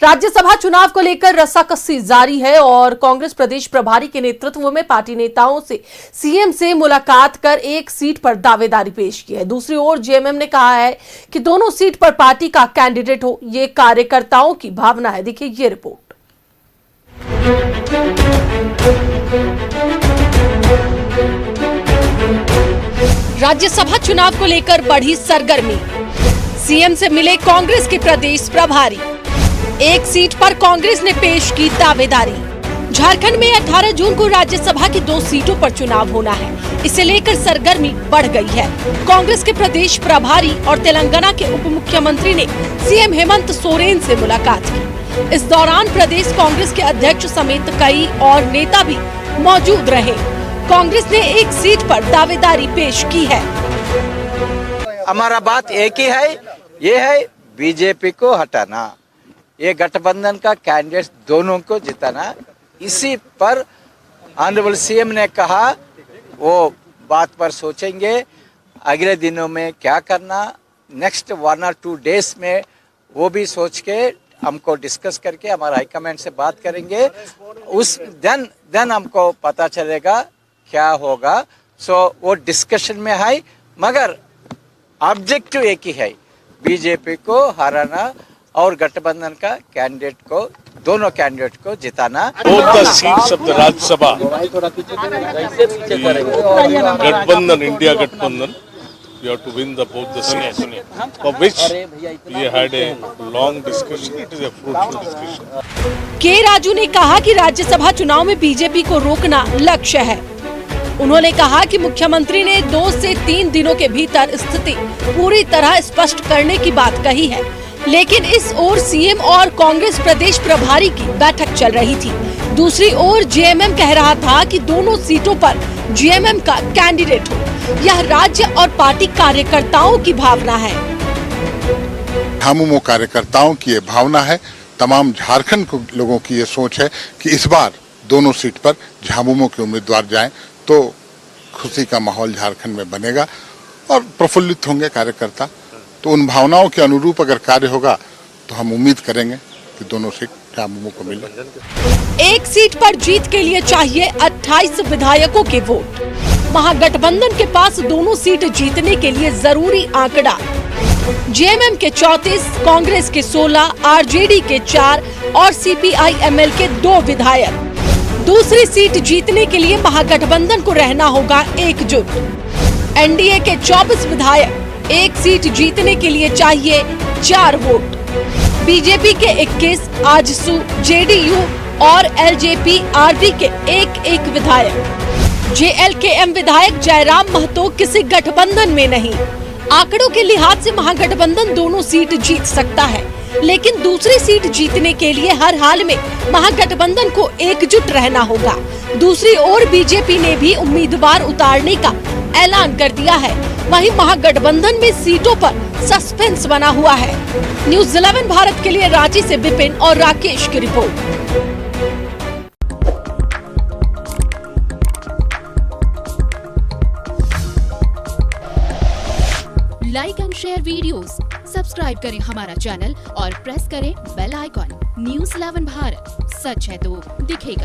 राज्यसभा चुनाव को लेकर रस्साकसी जारी है और कांग्रेस प्रदेश प्रभारी के नेतृत्व में पार्टी नेताओं से सीएम से मुलाकात कर एक सीट पर दावेदारी पेश की है। दूसरी ओर जेएमएम ने कहा है कि दोनों सीट पर पार्टी का कैंडिडेट हो, ये कार्यकर्ताओं की भावना है। देखिए ये रिपोर्ट। राज्यसभा चुनाव को लेकर बढ़ी सरगर्मी। सीएम से मिले कांग्रेस के प्रदेश प्रभारी। एक सीट पर कांग्रेस ने पेश की दावेदारी। झारखंड में 18 जून को राज्यसभा की 2 सीटों पर चुनाव होना है। इसे लेकर सरगर्मी बढ़ गई है। कांग्रेस के प्रदेश प्रभारी और तेलंगाना के उप मुख्यमंत्री ने सीएम हेमंत सोरेन से मुलाकात की। इस दौरान प्रदेश कांग्रेस के अध्यक्ष समेत कई और नेता भी मौजूद रहे। कांग्रेस ने एक सीट पर दावेदारी पेश की है। हमारा बात एक ही है, ये है बीजेपी को हटाना, ये गठबंधन का कैंडिडेट दोनों को जिताना। इसी पर ऑनरेबल सीएम ने कहा वो बात पर सोचेंगे अगले दिनों में क्या करना, नेक्स्ट 1 और 2 डेज में वो भी सोच के हमको डिस्कस करके हमारा हाईकमांड से बात करेंगे। उस देन हमको पता चलेगा क्या होगा। सो वो डिस्कशन में है, मगर ऑब्जेक्टिव एक ही है, बीजेपी को हराना और गठबंधन का कैंडिडेट को, दोनों कैंडिडेट को जिताना। Both the seats of the Rajya Sabha, गठबंधन, इंडिया गठबंधन, you have to win both the seats, for which we had a long discussion. It is a fruitful discussion. के राजू ने कहा कि राज्यसभा चुनाव में बीजेपी को रोकना लक्ष्य है। उन्होंने कहा कि मुख्यमंत्री ने 2 से 3 दिनों के भीतर स्थिति पूरी तरह स्पष्ट करने की बात कही है, लेकिन इस ओर सीएम और कांग्रेस प्रदेश प्रभारी की बैठक चल रही थी। दूसरी ओर जेएमएम कह रहा था कि दोनों सीटों पर जेएमएम का कैंडिडेट हो। यह राज्य और पार्टी कार्यकर्ताओं की भावना है। झामुमो कार्यकर्ताओं की ये भावना है, तमाम झारखंड के लोगों की ये सोच है कि इस बार दोनों सीट पर झामुमो के उम्मीदवार जाएं तो खुशी का माहौल झारखंड में बनेगा और प्रफुल्लित होंगे कार्यकर्ता। तो उन भावनाओं के अनुरूप अगर कार्य होगा तो हम उम्मीद करेंगे कि दोनों सीट झामुमो को मिले। एक सीट पर जीत के लिए चाहिए 28 विधायकों के वोट। महागठबंधन के पास दोनों सीट जीतने के लिए जरूरी आंकड़ा जेएमएम के 34, कांग्रेस के 16, आरजेडी के 4 और सीपीआई-एमएल के 2 विधायक। दूसरी सीट जीतने के लिए महागठबंधन को रहना होगा एकजुट। एनडीए के 24 विधायक, एक सीट जीतने के लिए चाहिए 4 वोट। बीजेपी के 21, आजसू, जेडीयू और एलजेपी-आरडी के 1-1 विधायक। जेएलकेएम विधायक जयराम महतो किसी गठबंधन में नहीं। आंकड़ों के लिहाज से महागठबंधन दोनों सीट जीत सकता है, लेकिन दूसरी सीट जीतने के लिए हर हाल में महागठबंधन को एकजुट रहना होगा। दूसरी ओर बीजेपी ने भी उम्मीदवार उतारने का ऐलान कर दिया है। वहीं महागठबंधन में सीटों पर सस्पेंस बना हुआ है। न्यूज़ 11 भारत के लिए रांची से विपिन और राकेश की report. Like and share videos, subscribe करें हमारा चैनल और प्रेस करें बेल आइकॉन। न्यूज़ 11 भारत, सच है तो दिखेगा।